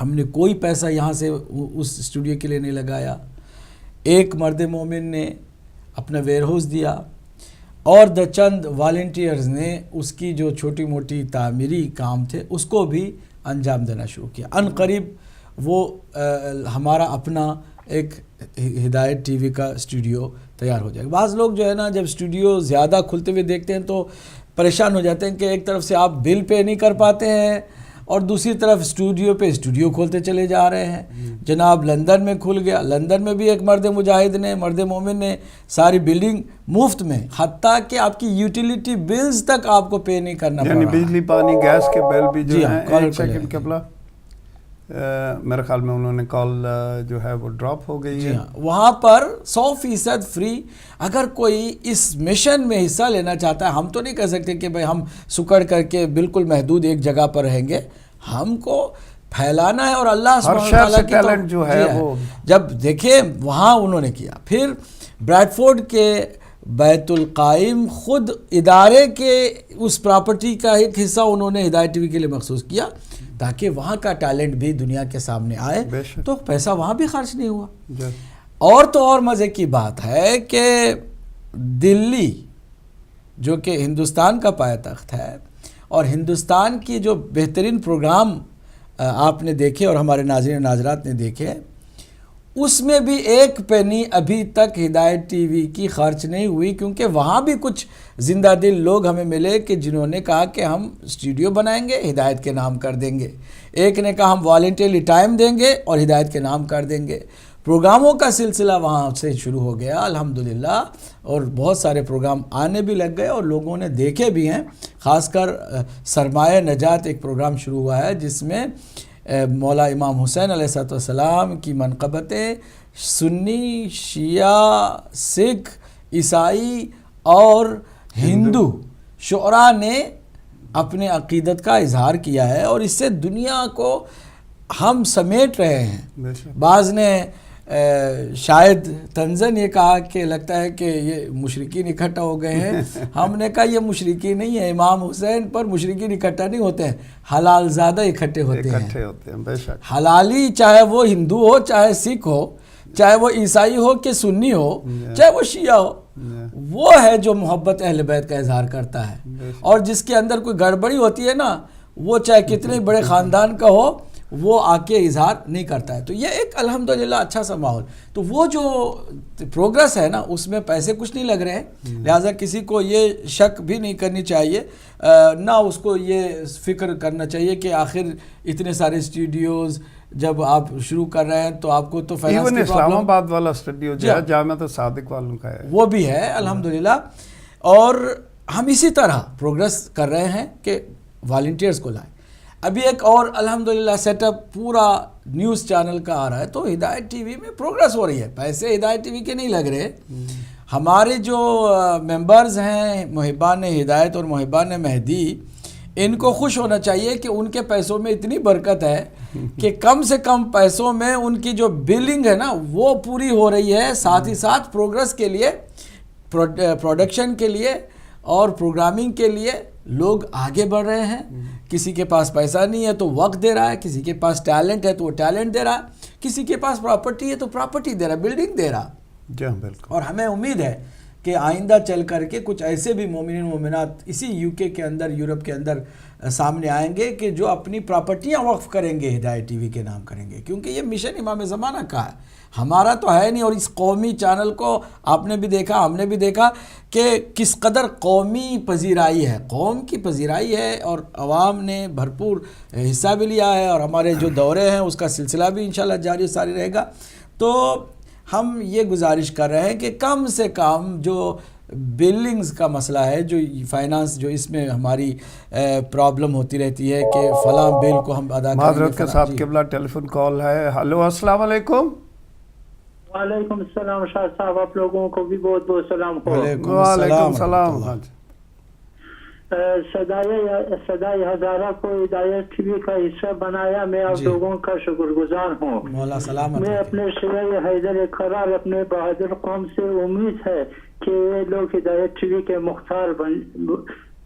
ہم نے کوئی پیسہ یہاں سے اس اسٹوڈیو کے لیے نہیں لگایا. ایک مرد مومن نے اپنا ویئر ہاؤس دیا اور چند والنٹیئرز نے اس کی جو چھوٹی موٹی تعمیری کام تھے اس کو بھی انجام دینا شروع کیا. ان قریب وہ ہمارا اپنا ایک ہدایت ٹی وی کا اسٹوڈیو تیار ہو جائے گا. بعض لوگ جو ہے نا جب اسٹوڈیو زیادہ کھلتے ہوئے دیکھتے ہیں تو پریشان ہو جاتے ہیں کہ ایک طرف سے آپ بل پے نہیں کر پاتے ہیں اور دوسری طرف اسٹوڈیو پہ اسٹوڈیو کھولتے چلے جا رہے ہیں. جناب لندن میں کھل گیا, لندن میں بھی ایک مرد مجاہد نے, مرد مومن نے ساری بلڈنگ مفت میں, حتیٰ کہ آپ کی یوٹیلیٹی بلز تک آپ کو پے نہیں کرنا پڑا, یعنی بجلی پانی گیس کے بل بھی جو ہیں. ایک سیکنڈ قبلہ میرے خیال میں انہوں نے کال جو ہے وہ ڈراپ ہو گئی ہے. وہاں پر 100% فری. اگر کوئی اس مشن میں حصہ لینا چاہتا ہے, ہم تو نہیں کہہ سکتے کہ بھائی ہم سکڑ کر کے بالکل محدود ایک جگہ پر رہیں گے, ہم کو پھیلانا ہے. اور اللہ سبحانہ وتعالیٰ کی ٹیلنٹ جو ہے وہ جب دیکھیں وہاں انہوں نے کیا. پھر بریڈفورڈ کے بیت القائم خود ادارے کے اس پراپرٹی کا ایک حصہ انہوں نے ہدایت ٹی وی کے لیے مخصوص کیا تاکہ وہاں کا ٹیلنٹ بھی دنیا کے سامنے آئے. تو پیسہ وہاں بھی خرچ نہیں ہوا. اور تو اور مزے کی بات ہے کہ دلی جو کہ ہندوستان کا پایہ تخت ہے اور ہندوستان کی جو بہترین پروگرام آپ نے دیکھے اور ہمارے ناظرین ناظرات نے دیکھے, اس میں بھی ایک پینی ابھی تک ہدایت ٹی وی کی خرچ نہیں ہوئی, کیونکہ وہاں بھی کچھ زندہ دل لوگ ہمیں ملے کہ جنہوں نے کہا کہ ہم اسٹوڈیو بنائیں گے, ہدایت کے نام کر دیں گے. ایک نے کہا ہم والنٹیرلی ٹائم دیں گے اور ہدایت کے نام کر دیں گے. پروگراموں کا سلسلہ وہاں سے شروع ہو گیا الحمدللہ, اور بہت سارے پروگرام آنے بھی لگ گئے اور لوگوں نے دیکھے بھی ہیں. خاص کر سرمایہ نجات ایک پروگرام شروع ہوا ہے جس میں مولا امام حسین علیہ السلام کی منقبتیں سنی, شیعہ, سکھ, عیسائی اور ہندو شعراء نے اپنے عقیدت کا اظہار کیا ہے, اور اس سے دنیا کو ہم سمیٹ رہے ہیں. بعض نے شاید طنزاً یہ کہا کہ لگتا ہے کہ یہ مشرکین اکٹھا ہو گئے ہیں. ہم نے کہا یہ مشرکین نہیں ہے, امام حسین پر مشرکین اکٹھا نہیں ہوتے ہیں, حلال زادہ اکٹھے ہوتے ہیں. حلالی چاہے وہ ہندو ہو, چاہے سکھ ہو, چاہے وہ عیسائی ہو کہ سنی ہو, چاہے وہ شیعہ ہو, وہ ہے جو محبت اہل بیت کا اظہار کرتا ہے. اور جس کے اندر کوئی گڑبڑی ہوتی ہے نا, وہ چاہے کتنے بڑے خاندان کا ہو, وہ آ کے اظہار نہیں کرتا ہے. تو یہ ایک الحمدللہ اچھا سا ماحول. تو وہ جو پروگرس ہے نا, اس میں پیسے کچھ نہیں لگ رہے ہیں, لہٰذا کسی کو یہ شک بھی نہیں کرنی چاہیے, نہ اس کو یہ فکر کرنا چاہیے کہ آخر اتنے سارے اسٹوڈیوز جب آپ شروع کر رہے ہیں تو آپ کو تو فائنانس کی پرابلم. اسلام آباد والا اسٹوڈیو جو ہے جامعہ صادق والوں کا ہے, وہ بھی ہے الحمدللہ. اور ہم اسی طرح پروگرس کر رہے ہیں کہ والنٹیئرز کو لائیں. ابھی ایک اور الحمدللہ سیٹ اپ پورا نیوز چینل کا آ رہا ہے, تو ہدایت ٹی وی میں پروگرس ہو رہی ہے. پیسے ہدایت ٹی وی کے نہیں لگ رہے. ہمارے جو ممبرز ہیں محبان ہدایت اور محبان مہدی, ان کو خوش ہونا چاہیے کہ ان کے پیسوں میں اتنی برکت ہے کہ کم سے کم پیسوں میں ان کی جو بلنگ ہے نا وہ پوری ہو رہی ہے. ساتھ ہی ساتھ پروگرس کے لیے, پروڈکشن کے لیے اور پروگرامنگ کے لیے لوگ آگے بڑھ رہے ہیں. کسی کے پاس پیسہ نہیں ہے تو وقت دے رہا ہے, کسی کے پاس ٹیلنٹ ہے تو وہ ٹیلنٹ دے رہا ہے, کسی کے پاس پراپرٹی ہے تو پراپرٹی دے رہا ہے, بلڈنگ دے رہا. جی بالکل. اور ہمیں امید ہے کہ آئندہ چل کر کے کچھ ایسے بھی مومنین مومنات اسی UK کے اندر, یورپ کے اندر سامنے آئیں گے کہ جو اپنی پراپرٹیاں وقف کریں گے, ہدایت ٹی وی کے نام کریں گے, کیونکہ یہ مشن امام زمانہ کا ہے, ہمارا تو ہے نہیں. اور اس قومی چینل کو آپ نے بھی دیکھا, ہم نے بھی دیکھا کہ کس قدر قومی پذیرائی ہے, قوم کی پذیرائی ہے, اور عوام نے بھرپور حصہ بھی لیا ہے, اور ہمارے جو دورے ہیں اس کا سلسلہ بھی انشاءاللہ جاری ساری رہے گا. تو ہم یہ گزارش کر رہے ہیں کہ کم سے کم جو بلنگز کا مسئلہ ہے, جو فائنانس جو اس میں ہماری پرابلم ہوتی رہتی ہے کہ فلاں بل کو ہم ادا کریں گے. معذرت کے ساتھ قبلہ ٹیلی فون کال ہے. ہلو السلام علیکم. وعلیکم السلام شاہ صاحب, آپ لوگوں کو بھی بہت بہت سلام. وعلیکم السلام. صدائے ہزارہ کو ہدایت ٹی وی کا حصہ بنایا, میں آپ لوگوں کا شکر گزار ہوں. میں اپنے شیعہ حیدر قرار اپنے بہادر قوم سے امید ہے کہ یہ لوگ ہدایت ٹی وی کے مختار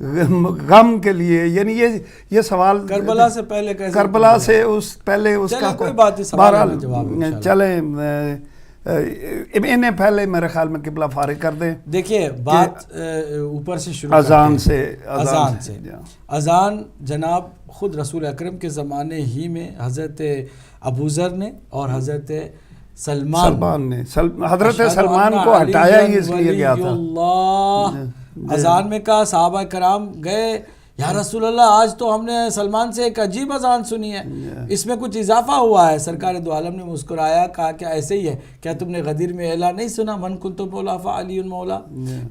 غم کے لیے، یعنی یہ سوال کربلا سے پہلے کیسے، کربلا سے پہلے اس کا کوئی بات نہیں، سوال بہرحال چلیں انہیں پہلے میرے خیال میں قبلہ فارغ کر دیں. دیکھیے بات اوپر سے شروع اذان سے اذان جناب خود رسول اکرم کے زمانے ہی میں حضرت ابوذر نے اور حضرت سلمان نے حضرت سلمان کو ہٹایا ہی اس لیے گیا تھا. اذان میں کہا، صحابہ کرام گئے، یا رسول اللہ آج تو ہم نے سلمان سے ایک عجیب اذان سنی ہے، اس میں کچھ اضافہ ہوا ہے. سرکار دو عالم نے مسکرایا، کہا کہ ایسے ہی ہے، کیا تم نے غدیر میں اعلان نہیں سنا، من کنت مولا فعلی مولا؟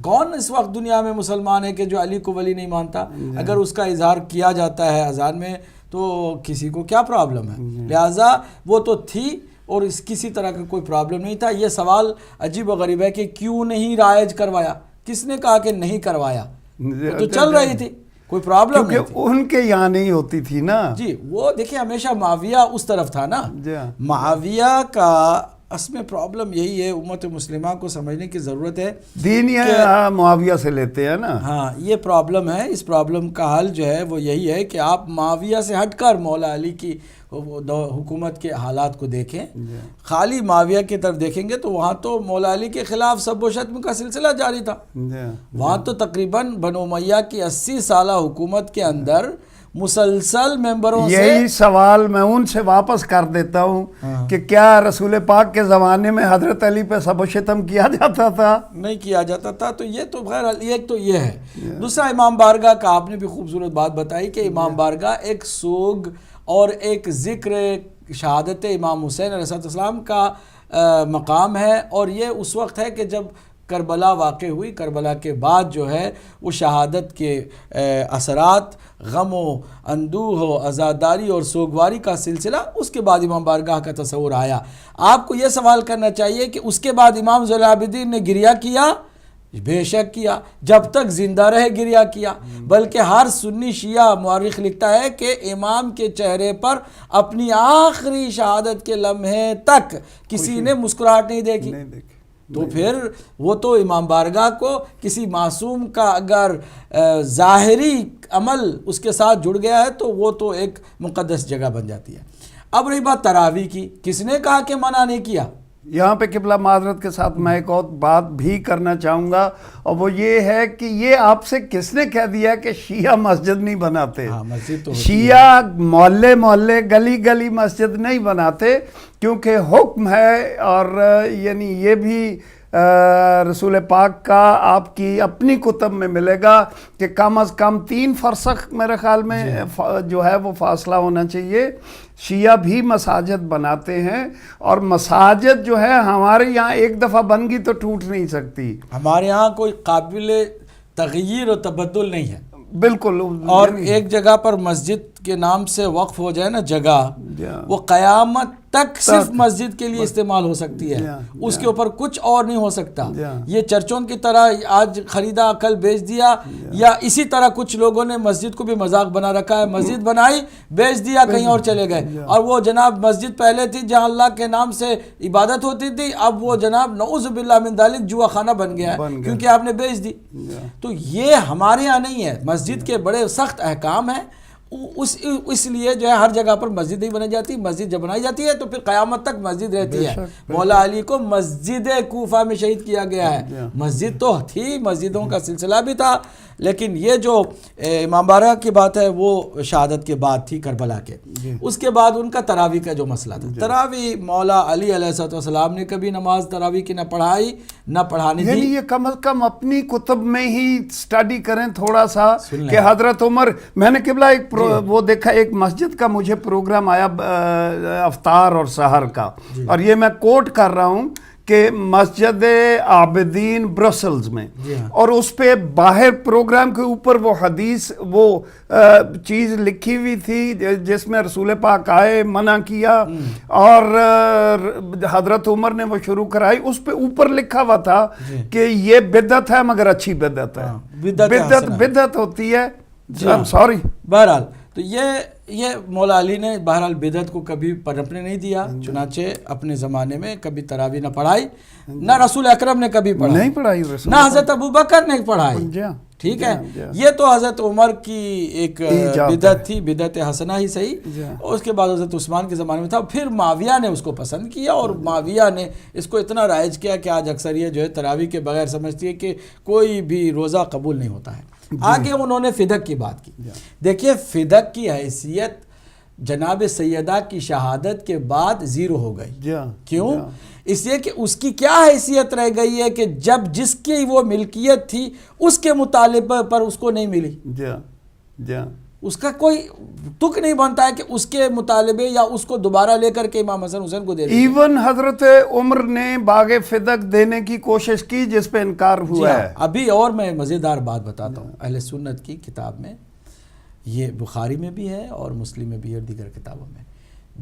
کون اس وقت دنیا میں مسلمان ہے کہ جو علی کو ولی نہیں مانتا؟ اگر اس کا اظہار کیا جاتا ہے اذان میں تو کسی کو کیا پرابلم ہے؟ لہٰذا وہ تو تھی اور اس کسی طرح کا کوئی پرابلم نہیں تھا. یہ سوال عجیب و غریب ہے کہ کیوں نہیں رائج کروایا؟ کس نے کہا کہ نہیں کروایا؟ تو چل رہی تھی، کوئی پرابلم نہیں تھی. ان کے یہاں نہیں ہوتی تھی نا جی. وہ دیکھیں ہمیشہ معاویہ اس طرف تھا نا. معاویہ کا اس میں پرابلم یہی ہے، امت مسلمہ کو سمجھنے کی ضرورت ہے. دین معاویہ سے لیتے ہیں نا. ہاں یہ پرابلم ہے. اس پرابلم کا حل جو ہے وہ یہی ہے کہ آپ معاویہ سے ہٹ کر مولا علی کی حکومت کے حالات کو دیکھیں. خالی معاویہ کی طرف دیکھیں گے تو وہاں تو مولا علی کے خلاف سب و شتم کا سلسلہ جاری تھا. وہاں تو تقریباً بنو امیہ کی 80 سالہ حکومت کے اندر مسلسل ممبروں سے یہی سوال میں ان سے واپس کر دیتا ہوں کہ کیا رسول پاک کے زمانے میں حضرت علی پہ سب و شتم کیا جاتا تھا؟ نہیں کیا جاتا تھا. تو یہ تو غیر ایک تو یہ ہے. دوسرا امام بارگاہ کا آپ نے بھی خوبصورت بات بتائی کہ امام بارگاہ ایک سوگ اور ایک ذکر شہادت امام حسین علیہ السلام کا مقام ہے. اور یہ اس وقت ہے کہ جب کربلا واقع ہوئی، کربلا کے بعد جو ہے وہ شہادت کے اثرات، غم و اندوہ و عزاداری اور سوگواری کا سلسلہ، اس کے بعد امام بارگاہ کا تصور آیا. آپ کو یہ سوال کرنا چاہیے کہ اس کے بعد امام زین العابدین نے گریہ کیا؟ بے شک کیا. جب تک زندہ رہے گریہ کیا. بلکہ ہر سنی شیعہ مورخ لکھتا ہے کہ امام کے چہرے پر اپنی آخری شہادت کے لمحے تک کسی نے مسکراہٹ نہیں دیکھی. تو پھر وہ تو امام بارگاہ کو کسی معصوم کا اگر ظاہری عمل اس کے ساتھ جڑ گیا ہے تو وہ تو ایک مقدس جگہ بن جاتی ہے. اب رہی بات تراویح کی، کس نے کہا کہ منع نہیں کیا؟ یہاں پہ قبلہ معذرت کے ساتھ میں ایک اور بات بھی کرنا چاہوں گا، اور وہ یہ ہے کہ یہ آپ سے کس نے کہہ دیا کہ شیعہ مسجد نہیں بناتے؟ شیعہ محلے محلے گلی گلی مسجد نہیں بناتے، کیونکہ حکم ہے. اور یعنی یہ بھی رسول پاک کا آپ کی اپنی کتب میں ملے گا کہ کم از کم 3 فرسخ میرے خیال میں جو ہے وہ فاصلہ ہونا چاہیے. شیعہ بھی مساجد بناتے ہیں، اور مساجد جو ہے ہمارے یہاں ایک دفعہ بن گئی تو ٹوٹ نہیں سکتی. ہمارے یہاں کوئی قابل تغیر و تبدل نہیں ہے. بالکل. اور ایک جگہ پر مسجد کے نام سے وقف ہو جائے نا جگہ، وہ قیامت تک صرف مسجد کے لیے استعمال ہو سکتی ہے، اس کے اوپر کچھ اور نہیں ہو سکتا. یہ چرچوں کی طرح آج خریدا کل بیچ دیا، یا اسی طرح کچھ لوگوں نے مسجد کو بھی مذاق بنا رکھا ہے. مسجد بنائی، بیچ دیا، کہیں اور چلے گئے. اور وہ جناب مسجد پہلے تھی جہاں اللہ کے نام سے عبادت ہوتی تھی، اب وہ جناب نعوذ باللہ من ذالک جوا خانہ بن گیا ہے کیونکہ آپ نے بیچ دی. تو یہ ہمارے یہاں نہیں ہے. مسجد کے بڑے سخت احکام ہیں. اس لیے جو ہے ہر جگہ پر مسجد نہیں بنائی جاتی. مسجد جب بنائی جاتی ہے تو پھر قیامت تک مسجد رہتی ہے. مولا علی کو مسجد کوفہ میں شہید کیا گیا ہے. مسجد تو تھی، مسجدوں کا سلسلہ بھی تھا، لیکن یہ جو امام بارگاہ کی بات ہے وہ شہادت کے بعد تھی کربلا کے. اس کے بعد ان کا تراویح کا جو مسئلہ تھا. تراویح مولا علی علیہ السلام نے کبھی نماز تراویح کی نہ پڑھائی نہ پڑھانی تھی. یعنی یہ کم از کم اپنی کتب میں ہی سٹڈی کریں تھوڑا سا کہ حضرت عمر. میں نے قبلہ ایک وہ دیکھا، ایک مسجد کا مجھے پروگرام آیا افطار اور سحر کا، اور یہ میں کوٹ کر رہا ہوں کہ مسجد عابدین برسلز میں، اور اس پہ باہر پروگرام کے اوپر وہ حدیث، وہ چیز لکھی ہوئی تھی جس میں رسول پاک آئے، منع کیا، اور حضرت عمر نے وہ شروع کرائی. اس پہ اوپر لکھا ہوا تھا کہ یہ بدعت ہے مگر اچھی بدعت ہے. بدعت ہوتی ہے. سوری. بہرحال تو یہ مولا علی نے بہرحال بدعت کو کبھی پنپنے نہیں دیا. چنانچہ اپنے زمانے میں کبھی تراویح نہ پڑھائی، نہ رسول اکرم نے کبھی پڑھائی، نہیں پڑھائی، نہ حضرت ابوبکر نے پڑھائی. ٹھیک ہے. یہ تو حضرت عمر کی ایک بدعت تھی، بدعت حسنہ ہی صحیح. اس کے بعد حضرت عثمان کے زمانے میں تھا. پھر معاویہ نے اس کو پسند کیا اور معاویہ نے اس کو اتنا رائج کیا کہ آج اکثریت جو ہے تراویح کے بغیر سمجھتی ہے کہ کوئی بھی روزہ قبول نہیں ہوتا ہے. آگے انہوں نے فدق کی بات کی. دیکھیے فدق کی حیثیت جناب سیدہ کی شہادت کے بعد زیرو ہو گئی. کیوں؟ اس لیے کہ اس کی کیا حیثیت رہ گئی ہے کہ جب جس کی وہ ملکیت تھی اس کے مطالبے پر اس کو نہیں ملی. اس کا کوئی تک نہیں بنتا ہے کہ اس کے مطالبے یا اس کو دوبارہ لے کر کے امام حسن حسین کو دے دیں. ایون حضرت عمر نے باغ فدق دینے کی کوشش کی جس پہ انکار ہوا ہے. ابھی اور میں مزیدار بات بتاتا ہوں. اہل سنت کی کتاب میں، یہ بخاری میں بھی ہے اور مسلم میں بھی اور دیگر کتابوں میں،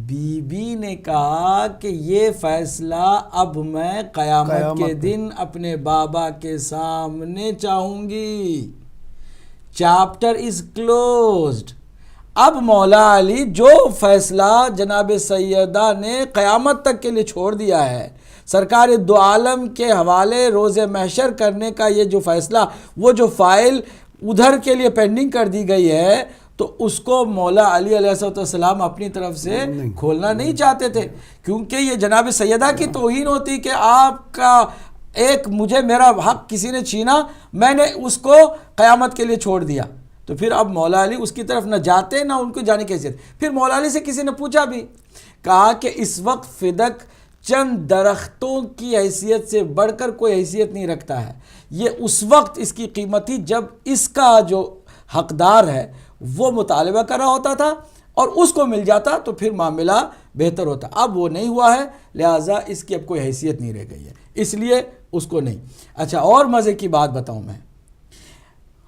بی بی نے کہا کہ یہ فیصلہ اب میں قیامت کے دن اپنے بابا کے سامنے چاہوں گی. Chapter is closed. اب مولا علی جو فیصلہ جناب سیدہ نے قیامت تک کے لیے چھوڑ دیا ہے، سرکار دو عالم کے حوالے روز محشر کرنے کا یہ جو فیصلہ، وہ جو فائل ادھر کے لیے پینڈنگ کر دی گئی ہے، تو اس کو مولا علی علیہ السلام اپنی طرف سے کھولنا نہیں چاہتے تھے، کیونکہ یہ جناب سیدہ کی توہین ہوتی کہ آپ کا ایک مجھے میرا حق کسی نے چھینا، میں نے اس کو قیامت کے لیے چھوڑ دیا. تو پھر اب مولا علی اس کی طرف نہ جاتے نہ ان کو جانے کی حیثیت. پھر مولا علی سے کسی نے پوچھا بھی، کہا کہ اس وقت فدق چند درختوں کی حیثیت سے بڑھ کر کوئی حیثیت نہیں رکھتا ہے. یہ اس وقت اس کی قیمت تھی جب اس کا جو حقدار ہے وہ مطالبہ کر رہا ہوتا تھا اور اس کو مل جاتا تو پھر معاملہ بہتر ہوتا. اب وہ نہیں ہوا ہے، لہٰذا اس کی اب کوئی حیثیت نہیں رہ گئی ہے، اس لیے اس کو نہیں. اچھا اور مزے کی بات بتاؤں میں،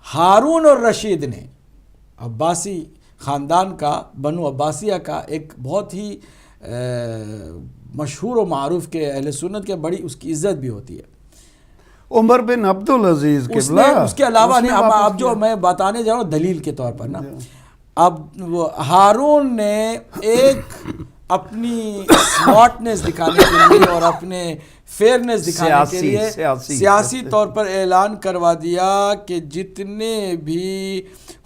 ہارون اور رشید نے عباسی خاندان کا، بنو عباسیہ کا ایک بہت ہی مشہور و معروف کے اہل سنت کے بڑی اس کی عزت بھی ہوتی ہے. عمر بن عبدالعزیز اس کے علاوہ نہیں، اب جو میں بتانے جا رہا ہوں دلیل کے طور پر نا، اب وہ ہارون نے ایک اپنی سمارٹنس دکھانے کے لیے اور اپنے فیئرنس دکھانے کے لیے سیاسی طور پر اعلان کروا دیا کہ جتنے بھی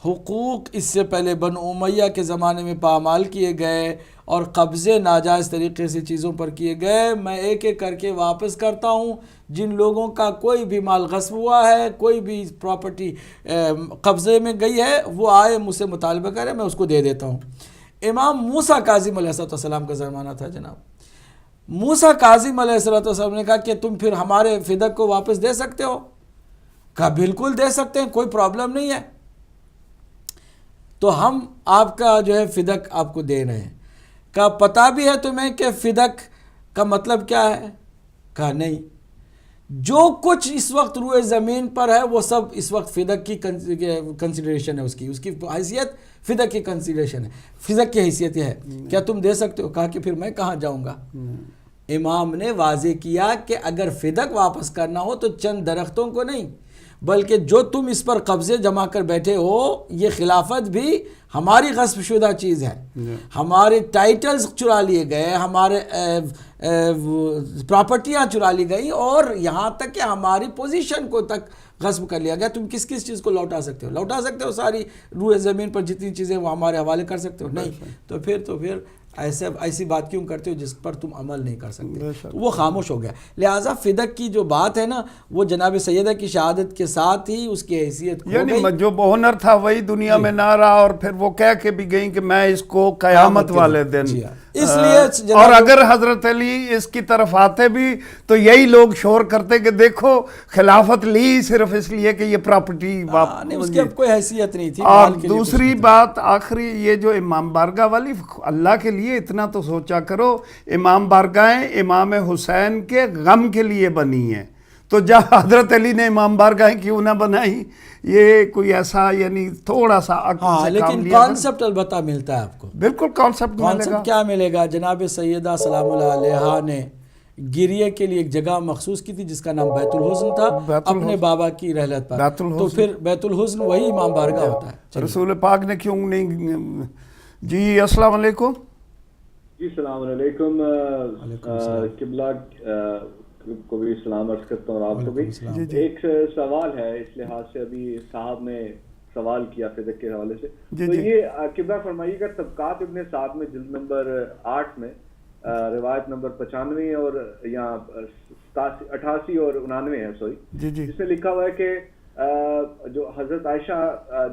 حقوق اس سے پہلے بنو امیہ کے زمانے میں پامال کیے گئے اور قبضے ناجائز طریقے سے چیزوں پر کیے گئے، میں ایک ایک کر کے واپس کرتا ہوں. جن لوگوں کا کوئی بھی مال غصب ہوا ہے، کوئی بھی پراپرٹی قبضے میں گئی ہے، وہ آئے مجھ سے مطالبہ کرے، میں اس کو دے دیتا ہوں. امام موسیٰ کاظم علیہ السلام کا زمانہ تھا جناب. موسیٰ کاظم علیہ السلام نے کہا کہ تم پھر ہمارے فدق کو واپس دے سکتے ہو؟ کہا بالکل دے سکتے ہیں، کوئی پرابلم نہیں ہے. تو ہم آپ کا جو ہے فدق آپ کو دے رہے ہیں. کہا پتہ بھی ہے تمہیں کہ فدق کا مطلب کیا ہے؟ کہا نہیں. جو کچھ اس وقت روئے زمین پر ہے وہ سب اس وقت فدق کی کنسیڈریشن ہے، اس کی حیثیت فدق کی کنسیڈریشن ہے، فدق کی حیثیت یہ ہے. کیا تم دے سکتے ہو؟ کہا کہ پھر میں کہاں جاؤں گا. امام نے واضح کیا کہ اگر فدق واپس کرنا ہو تو چند درختوں کو نہیں، بلکہ جو تم اس پر قبضے جما کر بیٹھے ہو، یہ خلافت بھی ہماری غصب شدہ چیز ہے. ہمارے ٹائٹلز چرا لیے گئے، ہمارے پراپرٹیاں چرا لی گئی، اور یہاں تک کہ ہماری پوزیشن کو تک غصب کر لیا گیا. تم کس کس چیز کو لوٹا سکتے ہو؟ لوٹا سکتے ہو ساری روئے زمین پر جتنی چیزیں وہ ہمارے حوالے کر سکتے ہو؟ نہیں. تو پھر ایسی بات کیوں کرتے ہو جس پر تم عمل نہیں کر سکتے؟ وہ خاموش ہو گیا. لہٰذا فدق کی جو بات ہے نا، وہ جناب سیدہ کی شہادت کے ساتھ ہی اس کی حیثیت یعنی جو ہنر تھا وہی دنیا میں نہ رہا، اور پھر وہ کہہ کے بھی گئیں کہ میں اس کو قیامت والے دن. اس لیے اور اگر حضرت علی اس کی طرف آتے بھی تو یہی لوگ شور کرتے کہ دیکھو خلافت لی صرف اس لیے کہ یہ پراپرٹی اس کی اب کوئی حیثیت نہیں تھی. اور دوسری بات آخری، یہ جو امام بارگاہ والی، اللہ کے لیے اتنا تو سوچا کرو، امام بارگاہیں امام حسین کے غم کے لیے بنی ہیں، تو جب حضرت علی نے امام بارگاہیں کیوں نہ بنائی؟ یہ کوئی ایسا یعنی تھوڑا سا لیکن کانسیپٹ البتہ ملتا ہے آپ کو. بالکل کانسیپٹ کیا ملے گا؟ جناب سیدہ سلام اللہ علیہا نے گریے کے لیے ایک جگہ مخصوص کی تھی جس کا نام بیت الحزن تھا، اپنے بابا کی رحلت پر. تو پھر بیت الحزن وہی امام بارگاہ ہوتا ہے. رسول پاک نے کیوں نہیں؟ جی السلام علیکم. جی السلام علیکم. قبلہ کو بھی سلام عرض کرتا ہوں اور آپ کو بھی. ایک سوال ہے اس لحاظ سے، ابھی صاحب نے سوال کیا فدق کے حوالے سے، تو یہ قبلہ فرمائیے گا طبقات ابن سعد میں جلد نمبر 8 میں روایت نمبر 95 اور یا 88 اور 99 ہے سوری، جس میں لکھا ہوا ہے کہ جو حضرت عائشہ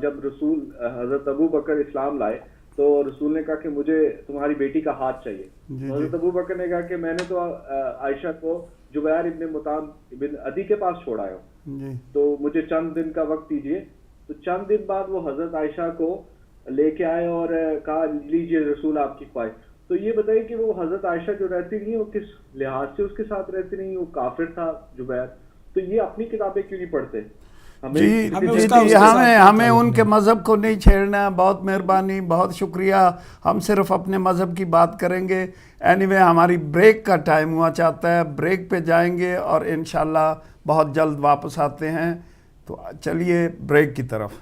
جب رسول حضرت ابو بکر اسلام لائے تو رسول نے کہا کہ مجھے تمہاری بیٹی کا ہاتھ چاہیے. حضرت ابو بکر نے کہا کہ میں نے تو عائشہ کو جبیر ابن مطعم ابن عدی کے پاس چھوڑا ہے، تو مجھے چند دن کا وقت دیجیے. تو چند دن بعد وہ حضرت عائشہ کو لے کے آئے اور کہا لیجیے رسول آپ کی خواہش. تو یہ بتائیے کہ وہ حضرت عائشہ جو رہتی رہی وہ کس لحاظ سے اس کے ساتھ رہتی رہی؟ وہ کافر تھا جبیر، تو یہ اپنی کتابیں کیوں نہیں پڑھتے؟ ہمیں ان کے مذہب کو نہیں چھیڑنا. بہت مہربانی، بہت شکریہ. ہم صرف اپنے مذہب کی بات کریں گے. اینی وے ہماری بریک کا ٹائم ہوا چاہتا ہے، بریک پہ جائیں گے اور انشاءاللہ بہت جلد واپس آتے ہیں. تو چلیے بریک کی طرف.